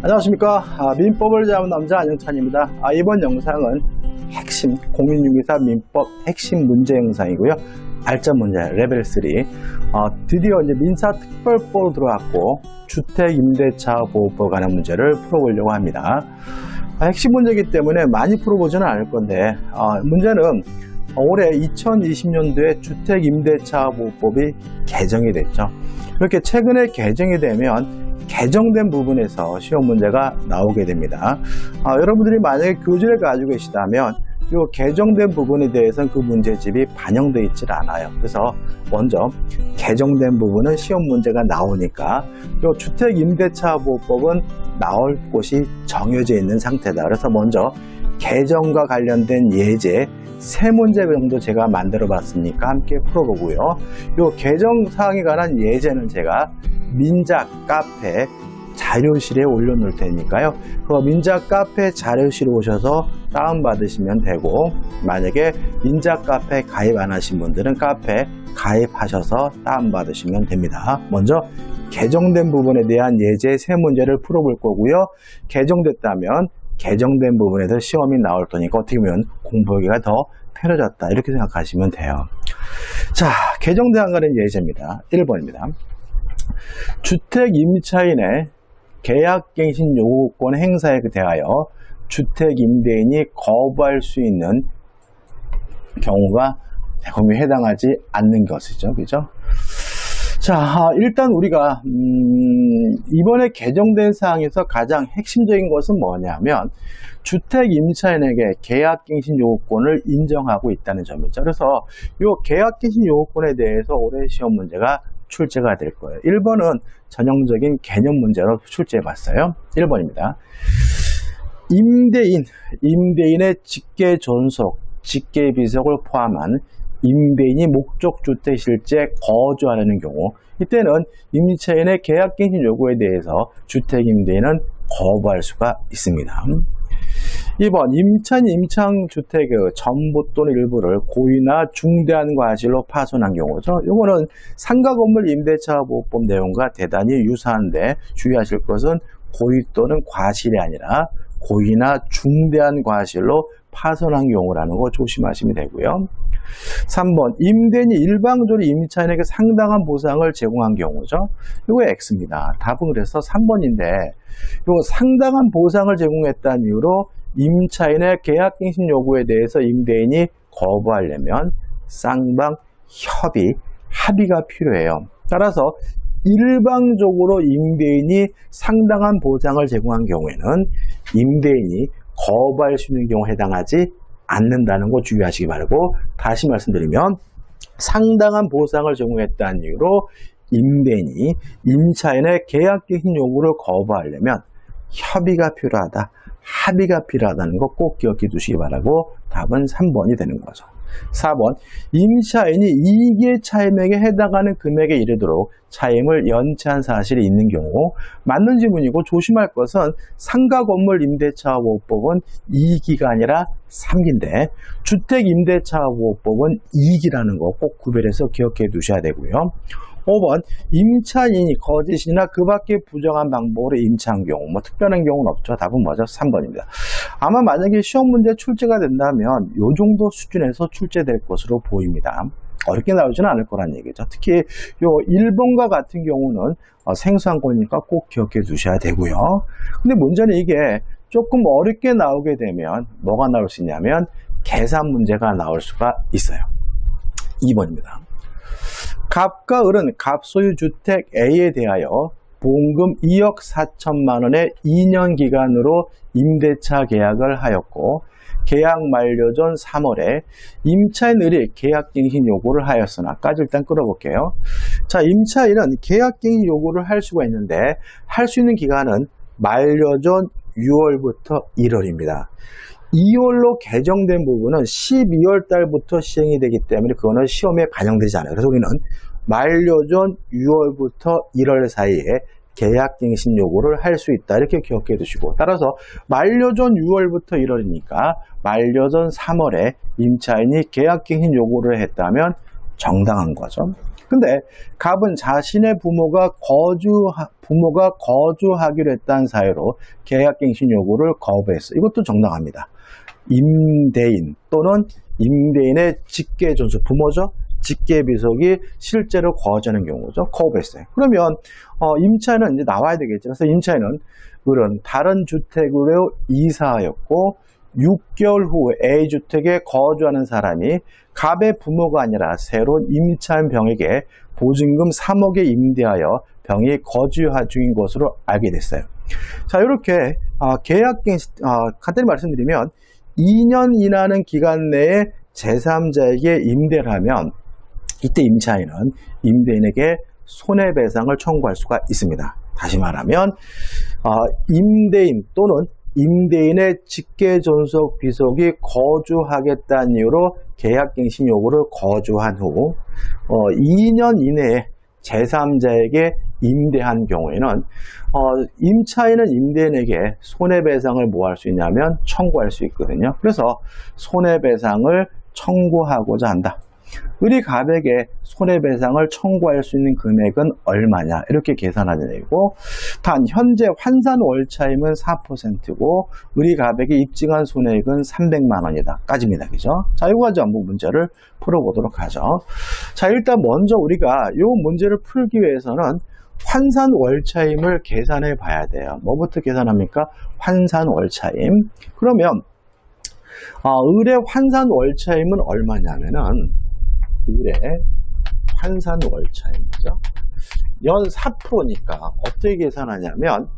안녕하십니까. 민법을 잡은 남자 안영찬입니다. 이번 영상은 핵심 공인중개사 민법 핵심 문제 영상이고요. 알짜 문제 레벨 3. 드디어 이제 민사특별법으로 들어왔고 주택임대차보호법 관한 문제를 풀어보려고 합니다. 핵심 문제이기 때문에 많이 풀어보지는 않을 건데 문제는 올해 2020년도에 주택임대차보호법이 개정이 됐죠. 이렇게 최근에 개정이 되면 개정된 부분에서 시험 문제가 나오게 됩니다. 여러분들이 만약에 교재를 가지고 계시다면 이 개정된 부분에 대해서는 그 문제집이 반영되어 있질 않아요. 그래서 먼저 개정된 부분은 시험 문제가 나오니까 이 주택임대차보호법은 나올 곳이 정해져 있는 상태다. 그래서 먼저 개정과 관련된 예제 3문제 정도 제가 만들어 봤으니까 함께 풀어보고요. 이 개정 사항에 관한 예제는 제가 민작 카페 자료실에 올려놓을 테니까요. 그 민작 카페 자료실에 오셔서 다운받으시면 되고, 만약에 민작 카페 가입 안 하신 분들은 카페 가입하셔서 다운받으시면 됩니다. 먼저 개정된 부분에 대한 예제 3문제를 풀어볼 거고요. 개정됐다면 개정된 부분에서 시험이 나올 테니까 어떻게 보면 공부하기가 더 편해졌다, 이렇게 생각하시면 돼요. 자, 개정대안 관련 예제입니다. 1번입니다. 주택임차인의 계약갱신 요구권 행사에 대하여 주택임대인이 거부할 수 있는 경우가 거기에 해당하지 않는 것이죠. 그죠? 자, 일단 우리가 이번에 개정된 사항에서 가장 핵심적인 것은 뭐냐면 주택임차인에게 계약갱신 요구권을 인정하고 있다는 점이죠. 그래서 이 계약갱신 요구권에 대해서 올해 시험 문제가 출제가 될 거예요. 1번은 전형적인 개념 문제로 출제해 봤어요. 1번입니다. 임대인의 직계존속, 직계비속을 포함한 임대인이 목적주택 실제 거주하려는 경우, 이때는 임차인의 계약갱신 요구에 대해서 주택임대인은 거부할 수가 있습니다. 2번, 임차주택의 전부 또는 일부를 고의나 중대한 과실로 파손한 경우죠. 이거는 상가건물 임대차보호법 내용과 대단히 유사한데 주의하실 것은 고의 또는 과실이 아니라 고의나 중대한 과실로 파손한 경우라는 거 조심하시면 되고요. 3번, 임대인이 일방적으로 임차인에게 상당한 보상을 제공한 경우죠. 이거 X입니다. 답은 그래서 3번인데, 이 상당한 보상을 제공했다는 이유로 임차인의 계약갱신 요구에 대해서 임대인이 거부하려면 쌍방 합의가 필요해요. 따라서 일방적으로 임대인이 상당한 보상을 제공한 경우에는 임대인이 거부할 수 있는 경우에 해당하지 않는다는 거 주의하시기 바라고, 다시 말씀드리면 상당한 보상을 제공했다는 이유로 임대인이 임차인의 계약갱신 요구를 거부하려면 합의가 필요하다는 거 꼭 기억해 두시기 바라고, 답은 3번이 되는 거죠. 4번, 임차인이 이익의 차임액에 해당하는 금액에 이르도록 차임을 연체한 사실이 있는 경우, 맞는 질문이고 조심할 것은 상가건물 임대차보호법은 이익이가 아니라 상기인데 주택임대차보호법은 이익이라는 거 꼭 구별해서 기억해 두셔야 되고요. 5번, 임차인이 거짓이나 그 밖의 부정한 방법으로 임차한 경우, 특별한 경우는 없죠. 답은 뭐죠? 3번입니다. 아마 만약에 시험 문제 출제가 된다면 이 정도 수준에서 출제될 것으로 보입니다. 어렵게 나오지는 않을 거란 얘기죠. 특히 요 1번과 같은 경우는 생소한 거니까 꼭 기억해 두셔야 되고요. 근데 문제는 이게 조금 어렵게 나오게 되면 뭐가 나올 수 있냐면 계산 문제가 나올 수가 있어요. 2번입니다. 갑과 을은 갑소유 주택 A에 대하여 보험금 2억 4천만 원의 2년 기간으로 임대차 계약을 하였고, 계약 만료 전 3월에 임차인 을이 계약갱신 요구를 하였으나까지 일단 끌어볼게요. 자, 임차인은 계약갱신 요구를 할 수가 있는데 할 수 있는 기간은 만료 전 6월부터 1월입니다. 2월로 개정된 부분은 12월 달부터 시행이 되기 때문에 그거는 시험에 반영되지 않아요. 그래서 우리는 만료 전 6월부터 1월 사이에 계약갱신 요구를 할 수 있다, 이렇게 기억해 두시고, 따라서 만료 전 6월부터 1월이니까 만료 전 3월에 임차인이 계약갱신 요구를 했다면 정당한 거죠. 근데 갑은 자신의 부모가 거주하기로 했다는 사유로 계약갱신 요구를 거부했어. 이것도 정당합니다. 임대인 또는 임대인의 직계존속, 부모죠? 직계비속이 실제로 거주하는 경우죠. 거부했어요. 그러면 임차인은 이제 나와야 되겠죠. 그래서 임차인은 다른 주택으로 이사하였고 6개월 후 A주택에 거주하는 사람이 갑의 부모가 아니라 새로운 임차인 병에게 보증금 3억에 임대하여 병이 거주 중인 것으로 알게 됐어요. 자, 이렇게 계약갱신, 간단히 말씀드리면 2년 이내는 기간 내에 제3자에게 임대를 하면 이때 임차인은 임대인에게 손해배상을 청구할 수가 있습니다. 다시 말하면 임대인 또는 임대인의 직계존속 비속이 거주하겠다는 이유로 계약갱신 요구를 거주한 후 2년 이내에 제3자에게 임대한 경우에는 임차인은 임대인에게 손해배상을 뭐 할 수 있냐면 청구할 수 있거든요. 그래서 손해배상을 청구하고자 한다. 우리 갑에게 손해배상을 청구할 수 있는 금액은 얼마냐 이렇게 계산하는 얘기고, 단 현재 환산 월차임은 4%고 우리 갑에게 입증한 손해액은 300만 원이다 까지입니다. 그죠? 자, 이거 가지고 한번 문제를 풀어보도록 하죠. 자, 일단 먼저 우리가 이 문제를 풀기 위해서는 환산 월차임을 계산해 봐야 돼요. 뭐부터 계산합니까? 환산 월차임. 그러면 을의 환산 월차임은 얼마냐면은 을의 환산 월차임이죠. 연 4%니까 어떻게 계산하냐면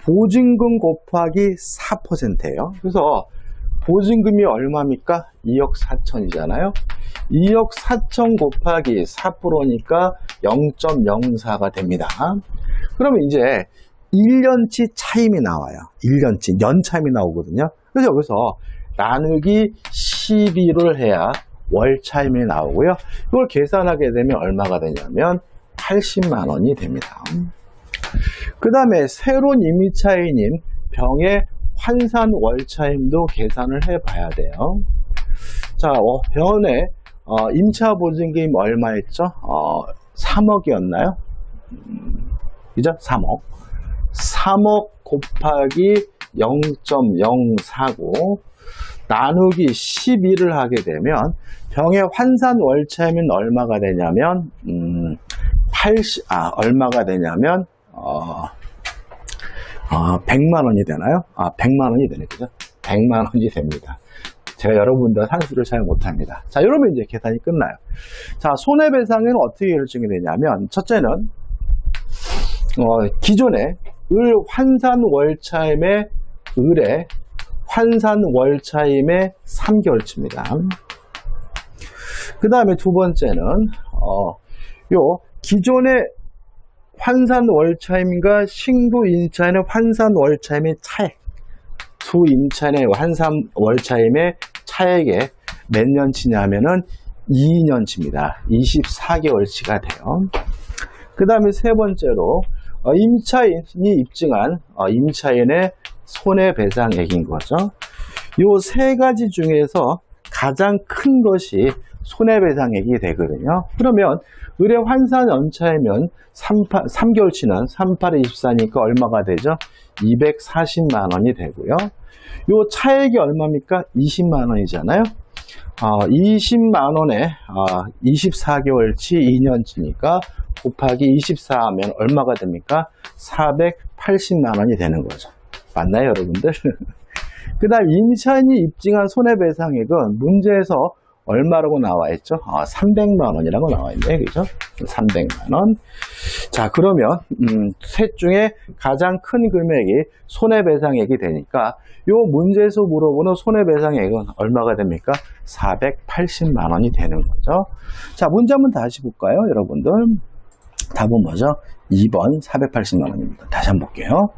보증금 곱하기 4%예요. 그래서 보증금이 얼마입니까? 2억 4천이잖아요. 2억 4천 곱하기 4%니까 0.04가 됩니다. 그러면 이제 1년치 차임이 나와요. 1년치, 연차임이 나오거든요. 그래서 여기서 나누기 12를 해야 월차임이 나오고요. 이걸 계산하게 되면 얼마가 되냐면 80만 원이 됩니다. 그 다음에 새로운 임차인인 병의 환산 월차임도 계산을 해봐야 돼요. 자, 병원에 임차 보증금이 얼마였죠? 3억이었나요? 그죠? 3억. 3억 곱하기 0.04고 나누기 12를 하게 되면 병의 환산 월차임은 얼마가 되냐면 얼마가 되냐면 100만 원이 되나요? 100만 원이 되네. 그죠? 100만 원이 됩니다. 제가 여러분들 산수를 잘 못합니다. 자, 여러분 이제 계산이 끝나요. 자, 손해배상은 어떻게 결정이 되냐면, 첫째는 기존에 을 환산 월차임의 을의 환산 월차임의 3개월치입니다. 그 다음에 두 번째는 요 기존의 환산 월차임과 신규 임차인의 환산 월차임의 차액, 두 임차인의 환산 월차임의 차액에 몇 년치냐면은 2년치입니다. 24개월치가 돼요. 그 다음에 세 번째로 임차인이 입증한 임차인의 손해배상액인 거죠. 요 세 가지 중에서 가장 큰 것이 손해배상액이 되거든요. 그러면 을의 환산 연차이면 3개월치는 38에 24니까 얼마가 되죠? 240만 원이 되고요. 요 차액이 얼마입니까? 20만 원이잖아요. 20만 원에 24개월치 2년치니까 곱하기 24하면 얼마가 됩니까? 480만 원이 되는 거죠. 맞나요, 여러분들? 그 다음 임차인이 입증한 손해배상액은 문제에서 얼마라고 나와 있죠? 300만 원이라고 나와 있네, 그죠? 300만 원. 자, 그러면 셋 중에 가장 큰 금액이 손해배상액이 되니까 요 문제에서 물어보는 손해배상액은 얼마가 됩니까? 480만 원이 되는 거죠. 자, 문제 한번 다시 볼까요, 여러분들? 답은 뭐죠? 2번 480만 원입니다. 다시 한번 볼게요.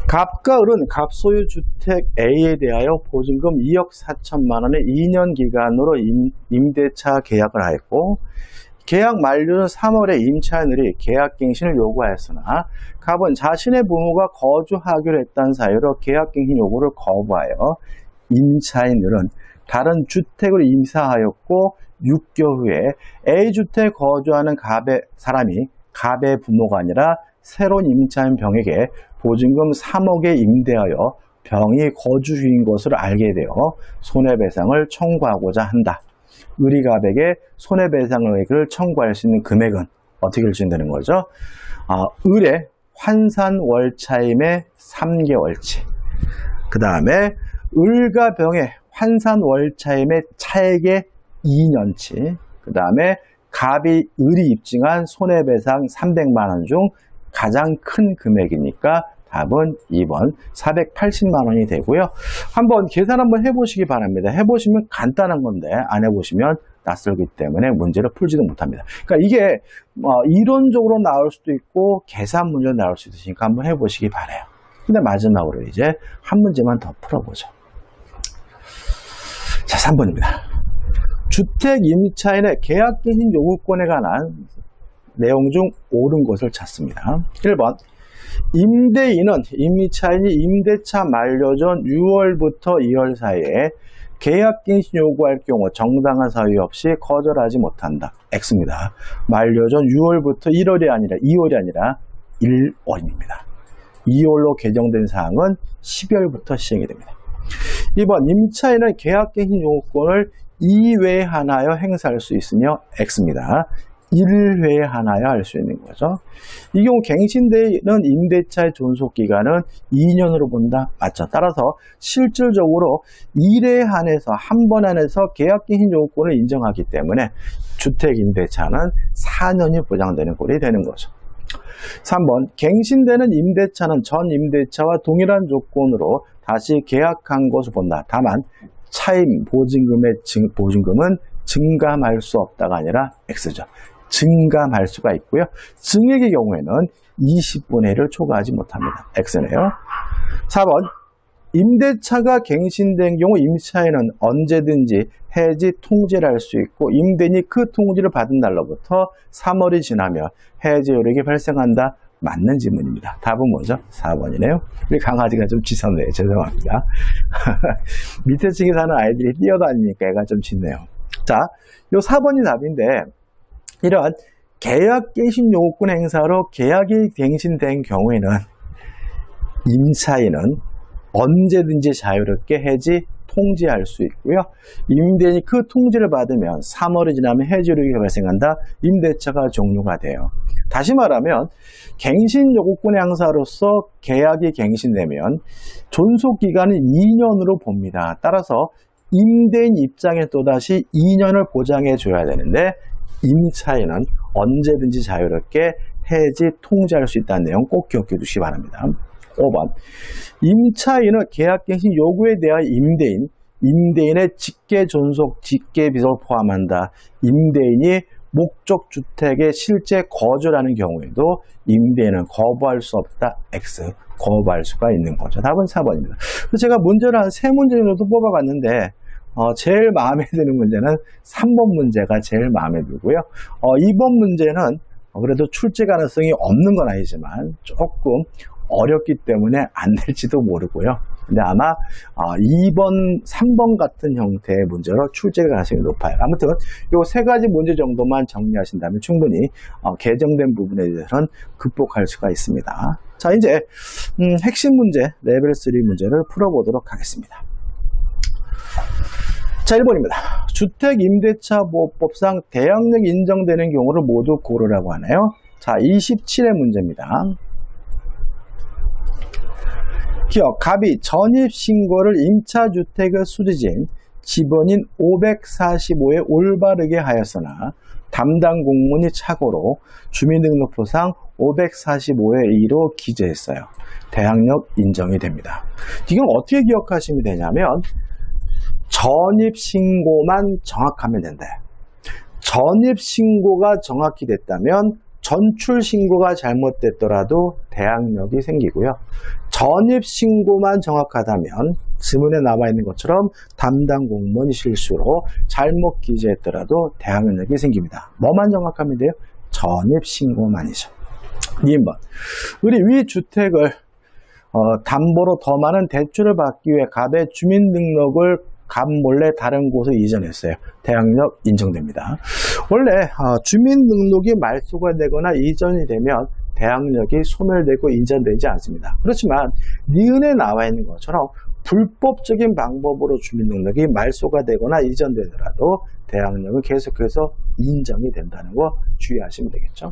갑과 을은 갑소유 주택 A에 대하여 보증금 2억 4천만 원의 2년 기간으로 임대차 계약을 하였고, 계약 만료는 3월에 임차인들이 계약갱신을 요구하였으나 갑은 자신의 부모가 거주하기로 했다는 사유로 계약갱신 요구를 거부하여 임차인들은 다른 주택으로 이사하였고 6개월 후에 A주택 거주하는 사람이 갑의 부모가 아니라 새로운 임차인 병에게 보증금 3억에 임대하여 병이 거주 중인 것을 알게 되어 손해배상을 청구하고자 한다. 을이 갑에게 손해배상을 청구할 수 있는 금액은 어떻게 결정되는 거죠? 을의 환산월차임의 3개월치, 그 다음에 을과 병의 환산월차임의 차액의 2년치, 그 다음에 갑이 을이 입증한 손해배상 300만 원 중 가장 큰 금액이니까 답은 2번 480만 원이 되고요. 한번 계산 한번 해보시기 바랍니다. 해보시면 간단한 건데 안 해보시면 낯설기 때문에 문제를 풀지도 못합니다. 그러니까 이게 이론적으로 나올 수도 있고 계산 문제로 나올 수도 있으니까 한번 해보시기 바라요. 근데 마지막으로 이제 한 문제만 더 풀어보죠. 자, 3번입니다. 주택 임차인의 계약갱신 요구권에 관한 내용 중 옳은 것을 찾습니다. 1번, 임대인은 임차인이 임대차 만료 전 6월부터 2월 사이에 계약갱신 요구할 경우 정당한 사유 없이 거절하지 못한다. X입니다. 만료 전 6월부터 1월이 아니라 2월이 아니라 1월입니다. 2월로 개정된 사항은 12월부터 시행이 됩니다. 2번, 임차인은 계약갱신 요구권을 2회 하나여 행사할 수 있으며 X입니다. 1회 하나여 할 수 있는 거죠. 이 경우 갱신되는 임대차의 존속기간은 2년으로 본다. 맞죠? 따라서 실질적으로 1회 한해서 한 번 안에서 계약갱신 요구권을 인정하기 때문에 주택임대차는 4년이 보장되는 꼴이 되는 거죠. 3번, 갱신되는 임대차는 전 임대차와 동일한 조건으로 다시 계약한 것을 본다. 다만 차임 보증금은 증감할 수 없다가 아니라 X죠. 증감할 수가 있고요. 증액의 경우에는 20분의 1을 초과하지 못합니다. X네요. 4번, 임대차가 갱신된 경우 임차인은 언제든지 해지 통지를 할 수 있고 임대인이 그 통지를 받은 날로부터 3월이 지나면 해지 효력이 발생한다. 맞는 질문입니다. 답은 뭐죠? 4번이네요. 우리 강아지가 좀 짖었네요. 죄송합니다. 밑에 층에 사는 아이들이 뛰어다니니까 애가 좀 짖네요. 자, 요 4번이 답인데 이런 계약갱신 요구권 행사로 계약이 갱신된 경우에는 임차인은 언제든지 자유롭게 해지 통지할 수 있고요. 임대인이 그 통지를 받으면 3월이 지나면 해지력이 발생한다. 임대차가 종료가 돼요. 다시 말하면 갱신 요구권 행사로서 계약이 갱신되면 존속기간은 2년으로 봅니다. 따라서 임대인 입장에 또다시 2년을 보장해 줘야 되는데 임차인은 언제든지 자유롭게 해지 통지할 수 있다는 내용 꼭 기억해 두시기 바랍니다. 5번, 임차인은 계약갱신 요구에 대하여 임대인의 직계존속, 직계비속을 포함한다. 임대인이 목적주택에 실제 거주하는 경우에도 임대인은 거부할 수 없다. X, 거부할 수가 있는 거죠. 답은 4번입니다. 제가 문제를 한 3문제 정도 뽑아봤는데 제일 마음에 드는 문제는 3번 문제가 제일 마음에 들고요. 2번 문제는 그래도 출제 가능성이 없는 건 아니지만 조금 어렵기 때문에 안 될지도 모르고요. 근데 아마 2번, 3번 같은 형태의 문제로 출제 가능성이 높아요. 아무튼 이 3가지 문제 정도만 정리하신다면 충분히 개정된 부분에 대해서는 극복할 수가 있습니다. 자, 이제 핵심 문제, 레벨 3 문제를 풀어보도록 하겠습니다. 자, 1번입니다. 주택임대차보호법상 대항력 인정되는 경우를 모두 고르라고 하네요. 자, 27의 문제입니다. 기억, 갑이 전입신고를 임차주택의 수리지인 집원인 545에 올바르게 하였으나 담당 공무원이 착오로 주민등록부상 545의 2로 기재했어요. 대항력 인정이 됩니다. 이건 어떻게 기억하시면 되냐면 전입신고만 정확하면 된다. 전입신고가 정확히 됐다면 전출신고가 잘못됐더라도 대항력이 생기고요. 전입신고만 정확하다면 지문에 나와 있는 것처럼 담당 공무원이 실수로 잘못 기재했더라도 대항력이 생깁니다. 뭐만 정확하면 돼요? 전입신고만이죠. 2번, 우리 위 주택을 담보로 더 많은 대출을 받기 위해 갑의 주민등록을 갑 몰래 다른 곳에 이전했어요. 대항력 인정됩니다. 원래 주민등록이 말소가 되거나 이전이 되면 대항력이 소멸되고 인정되지 않습니다. 그렇지만 니은에 나와 있는 것처럼 불법적인 방법으로 주민등록이 말소가 되거나 이전되더라도 대항력은 계속해서 인정이 된다는 거 주의하시면 되겠죠.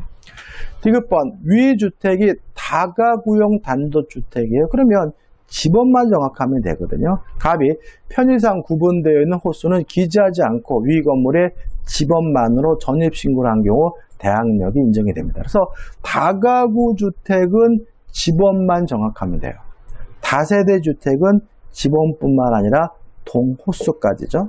디귿번, 위 주택이 다가구용 단독주택이에요. 그러면 집원만 정확하면 되거든요. 갑이 편의상 구분되어 있는 호수는 기재하지 않고 위 건물의 집원만으로 전입신고를 한 경우 대항력이 인정이 됩니다. 그래서 다가구 주택은 집원만 정확하면 돼요. 다세대 주택은 집원뿐만 아니라 동호수까지죠.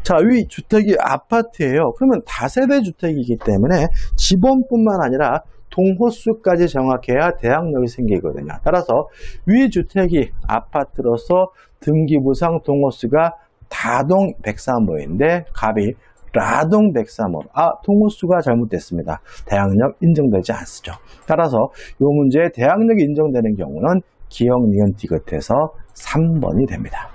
자, 위 주택이 아파트예요. 그러면 다세대 주택이기 때문에 집원뿐만 아니라 동호수까지 정확해야 대항력이 생기거든요. 따라서 위 주택이 아파트로서 등기부상 동호수가 다동 103호인데 갑이 라동 103호. 동호수가 잘못됐습니다. 대항력 인정되지 않죠. 따라서 이 문제에 대항력이 인정되는 경우는 기역, 니은, 디귿에서 3번이 됩니다.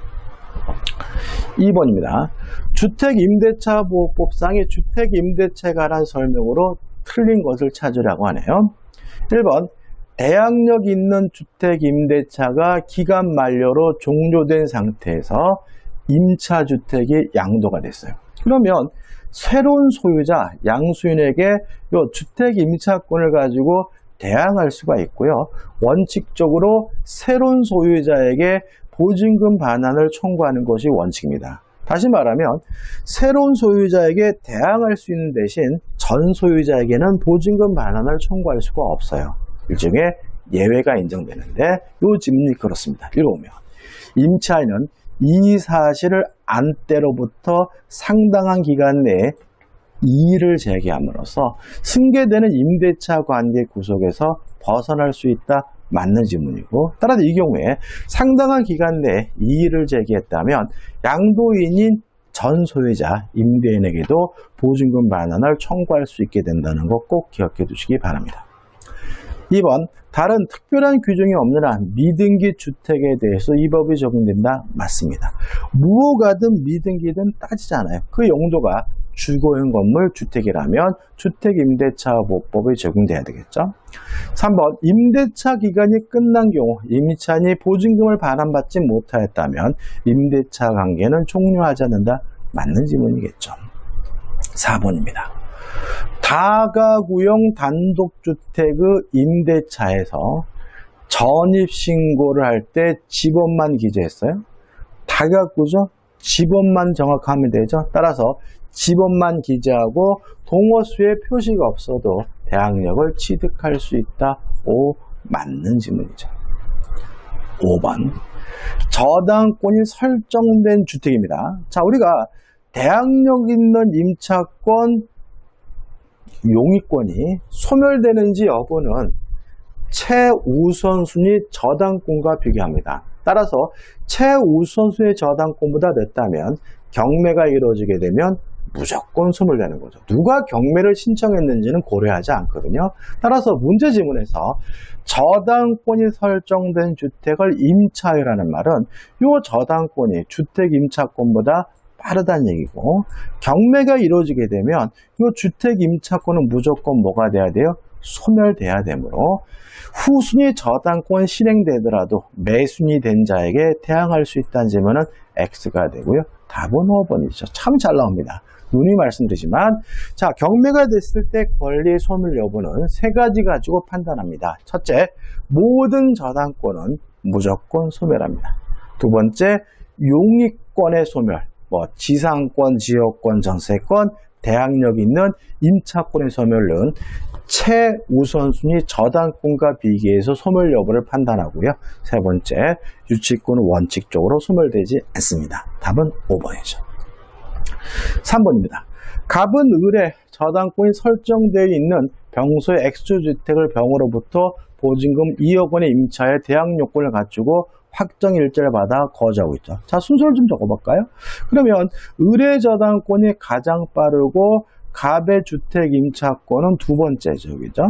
2번입니다. 주택임대차보호법상의 주택임대차에 관한 설명으로 틀린 것을 찾으라고 하네요. 1번, 대항력 있는 주택임대차가 기간 만료로 종료된 상태에서 임차주택이 양도가 됐어요. 그러면 새로운 소유자, 양수인에게 이 주택임차권을 가지고 대항할 수가 있고요. 원칙적으로 새로운 소유자에게 보증금 반환을 청구하는 것이 원칙입니다. 다시 말하면 새로운 소유자에게 대항할 수 있는 대신 전 소유자에게는 보증금 반환을 청구할 수가 없어요. 일종의 예외가 인정되는데 이 질문이 그렇습니다. 읽어보면 임차인은 이 사실을 안 때로부터 상당한 기간 내에 이의를 제기함으로써 승계되는 임대차 관계 구속에서 벗어날 수 있다. 맞는 질문이고, 따라서 이 경우에 상당한 기간 내에 이의를 제기했다면 양도인인 전 소유자 임대인에게도 보증금 반환을 청구할 수 있게 된다는 거 꼭 기억해 두시기 바랍니다. 2번, 다른 특별한 규정이 없는 한 미등기 주택에 대해서 이 법이 적용된다. 맞습니다. 무허가든 미등기든 따지지 않아요. 그 용도가 주거용 건물 주택이라면 주택임대차보호법이 적용돼야 되겠죠. 3번, 임대차 기간이 끝난 경우 임차인이 보증금을 반환받지 못하였다면 임대차 관계는 종료하지 않는다. 맞는 질문이겠죠. 4번입니다. 다가구용 단독주택의 임대차에서 전입신고를 할 때 집원만 기재했어요. 다가구죠? 집원만 정확하면 되죠. 따라서 집원만 기재하고 동호수에 표시가 없어도 대항력을 취득할 수 있다. 오, 맞는 질문이죠. 5번, 저당권이 설정된 주택입니다. 자, 우리가 대항력 있는 임차권 용의권이 소멸되는지 여부는 최우선순위 저당권과 비교합니다. 따라서 최우선순위 저당권보다 늦다면 경매가 이루어지게 되면 무조건 소멸되는 거죠. 누가 경매를 신청했는지는 고려하지 않거든요. 따라서 문제 지문에서 저당권이 설정된 주택을 임차하라는 말은 이 저당권이 주택 임차권보다 빠르다는 얘기고, 경매가 이루어지게 되면 이 주택 임차권은 무조건 뭐가 돼야 돼요? 소멸돼야 되므로 후순위 저당권 실행되더라도 매순위 된 자에게 대항할 수 있다는 질문은 X가 되고요. 답은 5번이죠. 참 잘 나옵니다. 눈이 말씀드리지만, 자, 경매가 됐을 때 권리 소멸 여부는 세 가지 가지고 판단합니다. 첫째, 모든 저당권은 무조건 소멸합니다. 두 번째, 용의권의 소멸, 지상권, 지역권, 전세권, 대항력 있는 임차권의 소멸은 최우선순위 저당권과 비교해서 소멸 여부를 판단하고요. 세 번째, 유치권은 원칙적으로 소멸되지 않습니다. 답은 5번이죠. 3번입니다. 갑은 을에 저당권이 설정되어 있는 병소의 X주택을 병으로부터 보증금 2억 원의 임차에 대항요건을 갖추고 확정일자를 받아 거주하고 있죠. 자, 순서를 좀 적어볼까요? 그러면 을의 저당권이 가장 빠르고 갑의 주택 임차권은 두 번째죠. 그죠?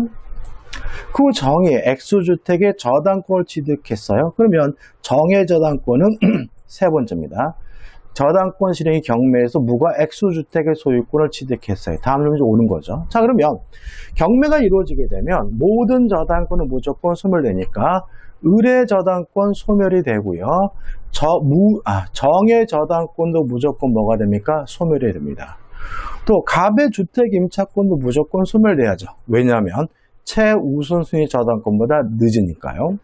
그 정의 X주택의 저당권을 취득했어요. 그러면 정의 저당권은 세 번째입니다. 저당권 실행이 경매에서 무가 액수주택의 소유권을 취득했어요. 다음 문제 오는 거죠. 자, 그러면 경매가 이루어지게 되면 모든 저당권은 무조건 소멸되니까 을의 저당권 소멸이 되고요. 정의 저당권도 무조건 뭐가 됩니까? 소멸이 됩니다. 또 갑의 주택 임차권도 무조건 소멸돼야죠. 왜냐하면 최우선순위 저당권보다 늦으니까요.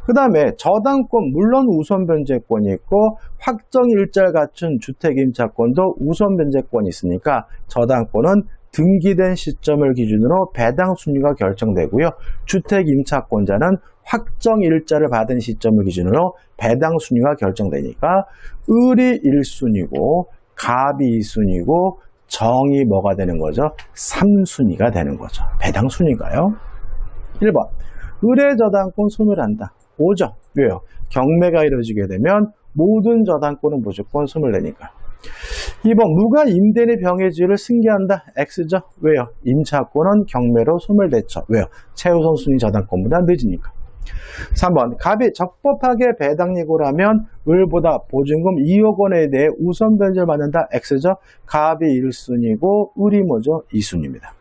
그 다음에 저당권, 물론 우선 변제권이 있고 확정 일자를 갖춘 주택 임차권도 우선 변제권이 있으니까 저당권은 등기된 시점을 기준으로 배당 순위가 결정되고요. 주택 임차권자는 확정 일자를 받은 시점을 기준으로 배당 순위가 결정되니까 을이 1순위고 갑이 2순위고 정이 뭐가 되는 거죠? 3순위가 되는 거죠. 배당 순위가요. 1번 을의 저당권 소멸한다. 5죠. 왜요? 경매가 이루어지게 되면 모든 저당권은 무조건 소멸되니까. 2번 무가 임대인의 병해지를 승계한다. X죠. 왜요? 임차권은 경매로 소멸됐죠. 왜요? 최우선순위 저당권보다 늦으니까. 3번 갑이 적법하게 배당 예고를 하면 을보다 보증금 2억 원에 대해 우선 변제를 받는다. X죠. 갑이 1순위고 을이 뭐죠? 2순위입니다.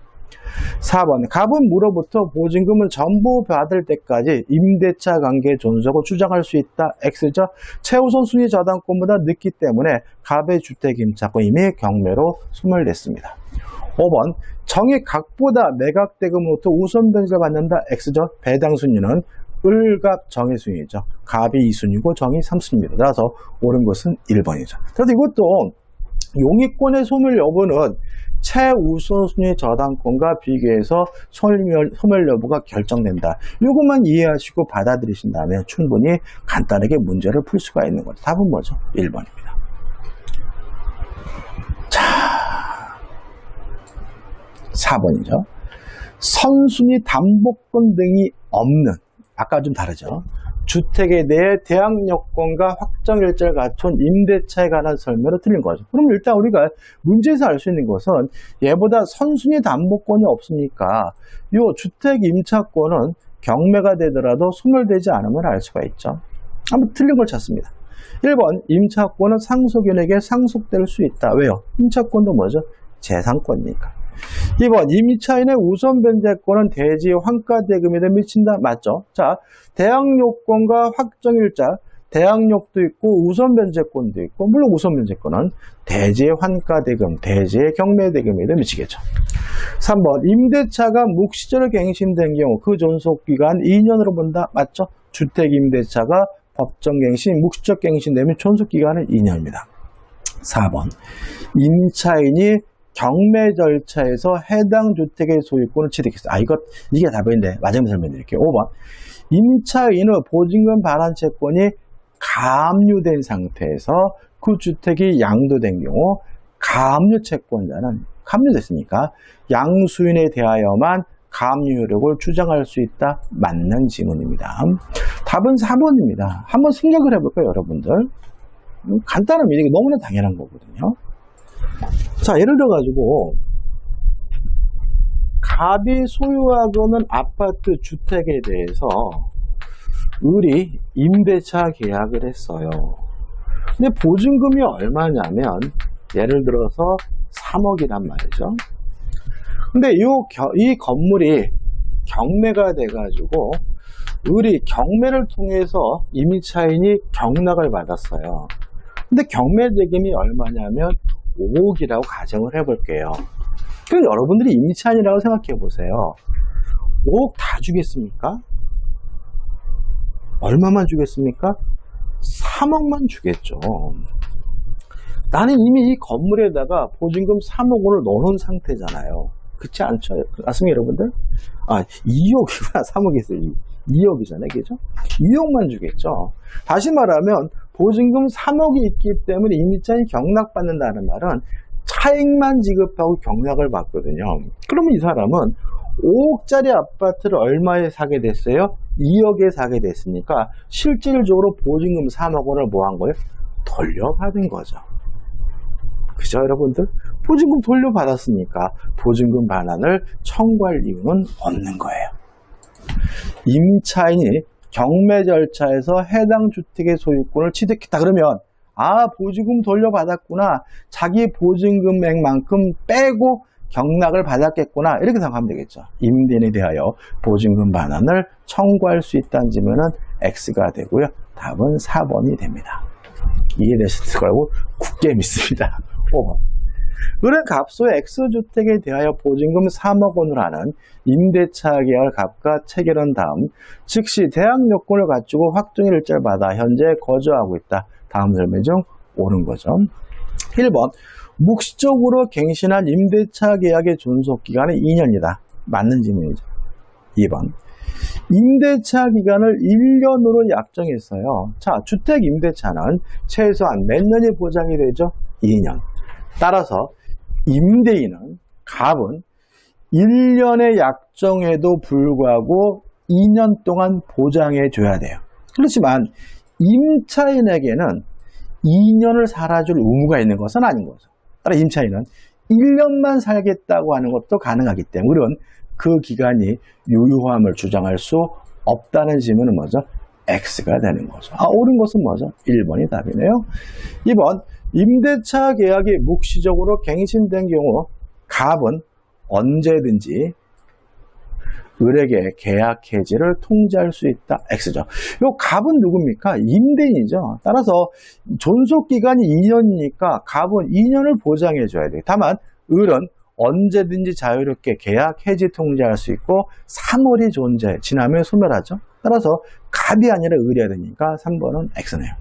4번 갑은 무로부터 보증금을 전부 받을 때까지 임대차 관계 존속을 주장할 수 있다. X죠. 최우선 순위 저당권보다 늦기 때문에 갑의 주택 임차권 이미 경매로 소멸됐습니다. 5번 정이 각보다 매각대금으로부터 우선 변제를 받는다. X죠. 배당 순위는 을갑 정의 순위죠. 갑이 2순위고 정이 3순위입니다. 따라서 옳은 것은 1번이죠. 그래서 이것도 용의권의 소멸 여부는 최우선순위 저당권과 비교해서 소멸 여부가 결정된다. 이것만 이해하시고 받아들이신다면 충분히 간단하게 문제를 풀 수가 있는 거죠. 답은 뭐죠? 1번입니다. 자, 4번이죠. 선순위 담보권 등이 없는, 아까 좀 다르죠. 주택에 대해 대항 요건과 확정 일자를 갖춘 임대차에 관한 설명으로 틀린 거죠. 그럼 일단 우리가 문제에서 알 수 있는 것은 얘보다 선순위 담보권이 없으니까 이 주택 임차권은 경매가 되더라도 소멸되지 않으면 알 수가 있죠. 한번 틀린 걸 찾습니다. 1번 임차권은 상속인에게 상속될 수 있다. 왜요? 임차권도 뭐죠? 재산권이니까. 2번 임차인의 우선 변제권은 대지의 환가대금에도 미친다. 맞죠? 자, 대항요건과 확정일자, 대항력도 있고 우선 변제권도 있고, 물론 우선 변제권은 대지의 환가대금, 대지의 경매대금에도 미치겠죠. 3번 임대차가 묵시적으로 갱신된 경우 그 존속기간 2년으로 본다. 맞죠? 주택 임대차가 법정갱신, 묵시적 갱신되면 존속기간은 2년입니다. 4번 임차인이 경매 절차에서 해당 주택의 소유권을 취득했어요. 이게 답인데 마지막에 설명드릴게요. 5번 임차인은 보증금 반환 채권이 가압류된 상태에서 그 주택이 양도된 경우 가압류 채권자는 가압류됐으니까 양수인에 대하여만 가압류 효력을 주장할 수 있다. 맞는 지문입니다. 답은 4번입니다. 한번 생각을 해볼까요, 여러분들? 간단합니다. 이게 너무나 당연한 거거든요. 자, 예를 들어가지고 갑이 소유하고 있는 아파트 주택에 대해서 을이 임대차 계약을 했어요. 근데 보증금이 얼마냐면 예를 들어서 3억이란 말이죠. 근데 이 건물이 경매가 돼가지고 을이 경매를 통해서 임차인이 경락을 받았어요. 근데 경매 대금이 얼마냐면 5억이라고 가정을 해볼게요. 그럼 여러분들이 임차인이라고 생각해 보세요. 5억 다 주겠습니까? 얼마만 주겠습니까? 3억만 주겠죠. 나는 이미 이 건물에다가 보증금 3억 원을 넣어놓은 상태잖아요. 그렇지 않죠? 맞습니까, 여러분들? 2억이구나. 3억이 있어요. 2억이잖아요. 그죠? 2억만 주겠죠. 다시 말하면 보증금 3억이 있기 때문에 임차인이 경락받는다는 말은 차익만 지급하고 경락을 받거든요. 그러면 이 사람은 5억짜리 아파트를 얼마에 사게 됐어요? 2억에 사게 됐으니까 실질적으로 보증금 3억 원을 뭐 한 거예요? 돌려받은 거죠. 그죠, 여러분들? 보증금 돌려받았으니까 보증금 반환을 청구할 이유는 없는 거예요. 임차인이 경매 절차에서 해당 주택의 소유권을 취득했다 그러면 보증금 돌려받았구나. 자기 보증금액만큼 빼고 경락을 받았겠구나. 이렇게 생각하면 되겠죠. 임대인에 대하여 보증금 반환을 청구할 수 있다는 점은 X가 되고요. 답은 4번이 됩니다. 이해되셨을 거라고 굳게 믿습니다. 5번. 을은 갑소의 X주택에 대하여 보증금 3억 원을 하는 임대차 계약을 갑과 체결한 다음 즉시 대항 요건을 갖추고 확정일 일자를 받아 현재 거주하고 있다. 다음 설명 중 옳은 거죠. 1번. 묵시적으로 갱신한 임대차 계약의 존속기간은 2년이다. 맞는 질문이죠. 2번. 임대차 기간을 1년으로 약정했어요. 자, 주택 임대차는 최소한 몇 년이 보장이 되죠? 2년. 따라서 임대인은 갑은 1년의 약정에도 불구하고 2년 동안 보장해 줘야 돼요. 그렇지만 임차인에게는 2년을 살아줄 의무가 있는 것은 아닌 거죠. 따라 임차인은 1년만 살겠다고 하는 것도 가능하기 때문에 우리는 그 기간이 유효함을 주장할 수 없다는 질문은 뭐죠? X가 되는 거죠. 옳은 것은 뭐죠? 1번이 답이네요. 2번. 임대차 계약이 묵시적으로 갱신된 경우 갑은 언제든지 을에게 계약 해지를 통지할 수 있다. X죠. 요 갑은 누굽니까? 임대인이죠. 따라서 존속기간이 2년이니까 갑은 2년을 보장해줘야 돼요. 다만 을은 언제든지 자유롭게 계약 해지 통지할 수 있고 3월이 지나면 소멸하죠. 따라서 갑이 아니라 을이어야 되니까 3번은 X네요.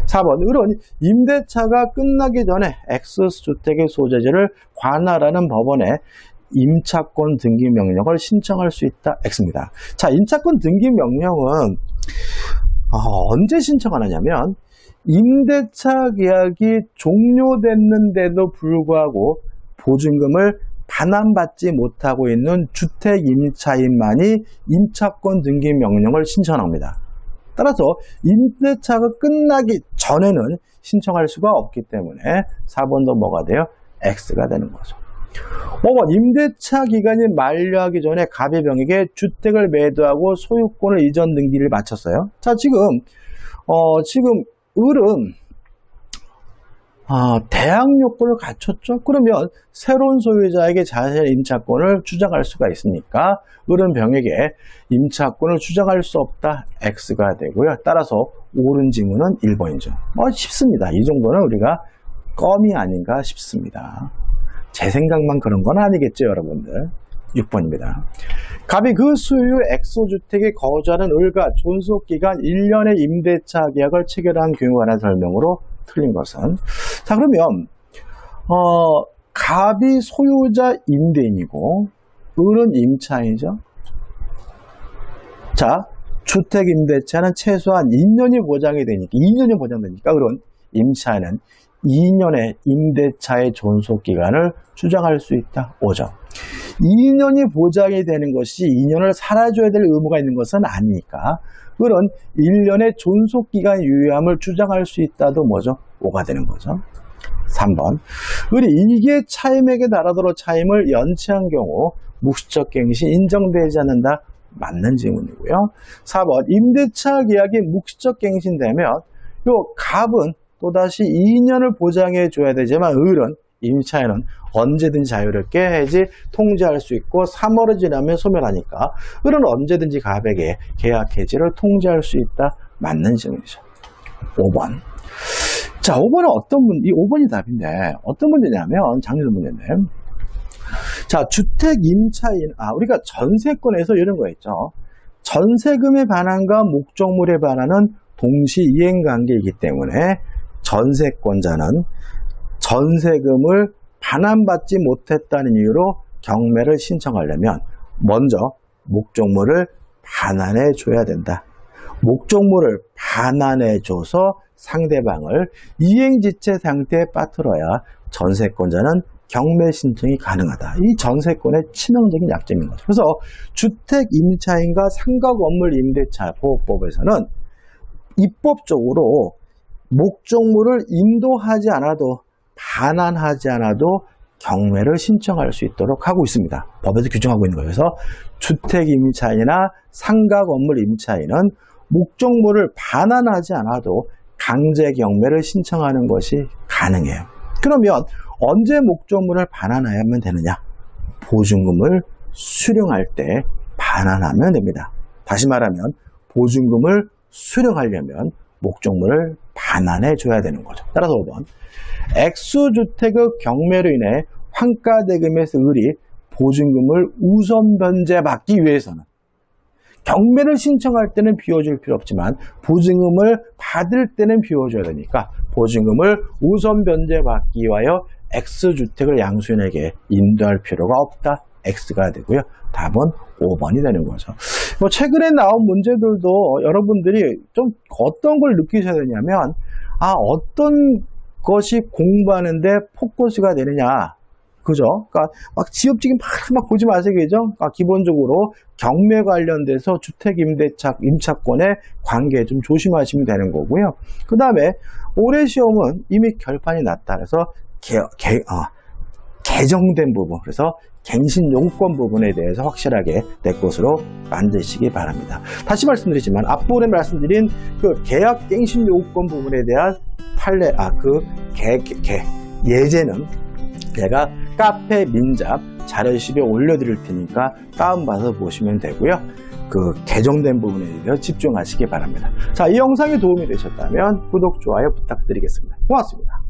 4번. 을은 임대차가 끝나기 전에 X주택의 소재지를 관할하는 법원에 임차권 등기 명령을 신청할 수 있다. X입니다. 자, 임차권 등기 명령은 언제 신청하느냐면 임대차 계약이 종료됐는데도 불구하고 보증금을 반환받지 못하고 있는 주택 임차인만이 임차권 등기 명령을 신청합니다. 따라서 임대차가 끝나기 전에는 신청할 수가 없기 때문에 4번도 뭐가 돼요? X가 되는 거죠. 5번. 임대차 기간이 만료하기 전에 갑의 병에게 주택을 매도하고 소유권을 이전 등기를 마쳤어요. 자, 지금 을은 대항 요건을 갖췄죠. 그러면 새로운 소유자에게 자신의 임차권을 주장할 수가 있으니까 을은 병에게 임차권을 주장할 수 없다. X가 되고요. 따라서 옳은 지문은 1번이죠. 쉽습니다. 이 정도는 우리가 껌이 아닌가 싶습니다. 제 생각만 그런 건 아니겠죠, 여러분들. 6번입니다. 갑이 그 수요 X주택에 거주하는 을과 존속기간 1년의 임대차 계약을 체결한 경우에 관한 설명으로 틀린 것은, 자, 그러면 갑이 소유자 임대인이고 을은 임차인이죠. 자, 주택 임대차는 최소한 2년이 보장이 되니까, 2년이 보장되니까 을은 임차인은 2년의 임대차의 존속기간을 주장할 수 있다. 5점. 2년이 보장이 되는 것이 2년을 살아줘야 될 의무가 있는 것은 아니니까 을은 1년의 존속기간 유효함을 주장할 수 있다도 뭐죠? 5가 되는 거죠. 3번. 을이 이게 차임에게 달하도록 차임을 연체한 경우 묵시적 갱신이 인정되지 않는다. 맞는 질문이고요. 4번. 임대차 계약이 묵시적 갱신되면 요 갑은 또다시 2년을 보장해 줘야 되지만 을은 임차인은 언제든지 자유롭게 해지 통지할 수 있고 3월이 지나면 소멸하니까 을은 언제든지 갑에게 계약 해지를 통지할 수 있다. 맞는 질문이죠. 5번. 자, 5번은 이 5번이 답인데 어떤 문제냐면 장려도 문제인데, 자, 주택 임차인, 우리가 전세권에서 이런 거 있죠. 전세금의 반환과 목적물의 반환은 동시 이행 관계이기 때문에 전세권자는 전세금을 반환받지 못했다는 이유로 경매를 신청하려면 먼저 목적물을 반환해 줘야 된다. 목적물을 반환해 줘서 상대방을 이행지체 상태에 빠뜨려야 전세권자는 경매 신청이 가능하다. 이 전세권의 치명적인 약점인 거죠. 그래서 주택 임차인과 상가 건물 임대차 보호법에서는 입법적으로 목적물을 인도하지 않아도 반환하지 않아도 경매를 신청할 수 있도록 하고 있습니다. 법에서 규정하고 있는 거예요. 그래서 주택 임차인이나 상가 건물 임차인은 목적물을 반환하지 않아도 강제 경매를 신청하는 것이 가능해요. 그러면 언제 목적물을 반환하면 되느냐? 보증금을 수령할 때 반환하면 됩니다. 다시 말하면 보증금을 수령하려면 목적물을 반환해 줘야 되는 거죠. 따라서 5번. 액수주택의 경매로 인해 환가대금에서 을이 보증금을 우선 변제받기 위해서는 경매를 신청할 때는 비워줄 필요 없지만 보증금을 받을 때는 비워줘야 되니까 보증금을 우선 변제받기 위하여 X주택을 양수인에게 인도할 필요가 없다. X가 되고요. 답은 5번이 되는 거죠. 뭐 최근에 나온 문제들도 여러분들이 좀 어떤 걸 느끼셔야 되냐면 어떤 것이 공부하는데 포커스가 되느냐. 그죠? 그러니까 막 지엽지기 막 보지 마세요. 그죠? 기본적으로 경매 관련돼서 주택 임차권의 관계 좀 조심하시면 되는 거고요. 그 다음에 올해 시험은 이미 결판이 났다. 그래서 개정된 부분, 그래서 갱신 요구권 부분에 대해서 확실하게 내 것으로 만드시기 바랍니다. 다시 말씀드리지만 앞부분에 말씀드린 그 계약 갱신 요구권 부분에 대한 예제는 제가 카페 민잡 자료실에 올려드릴 테니까 다운받아서 보시면 되고요. 그 개정된 부분에 대해서 집중하시기 바랍니다. 자, 이 영상이 도움이 되셨다면 구독, 좋아요 부탁드리겠습니다. 고맙습니다.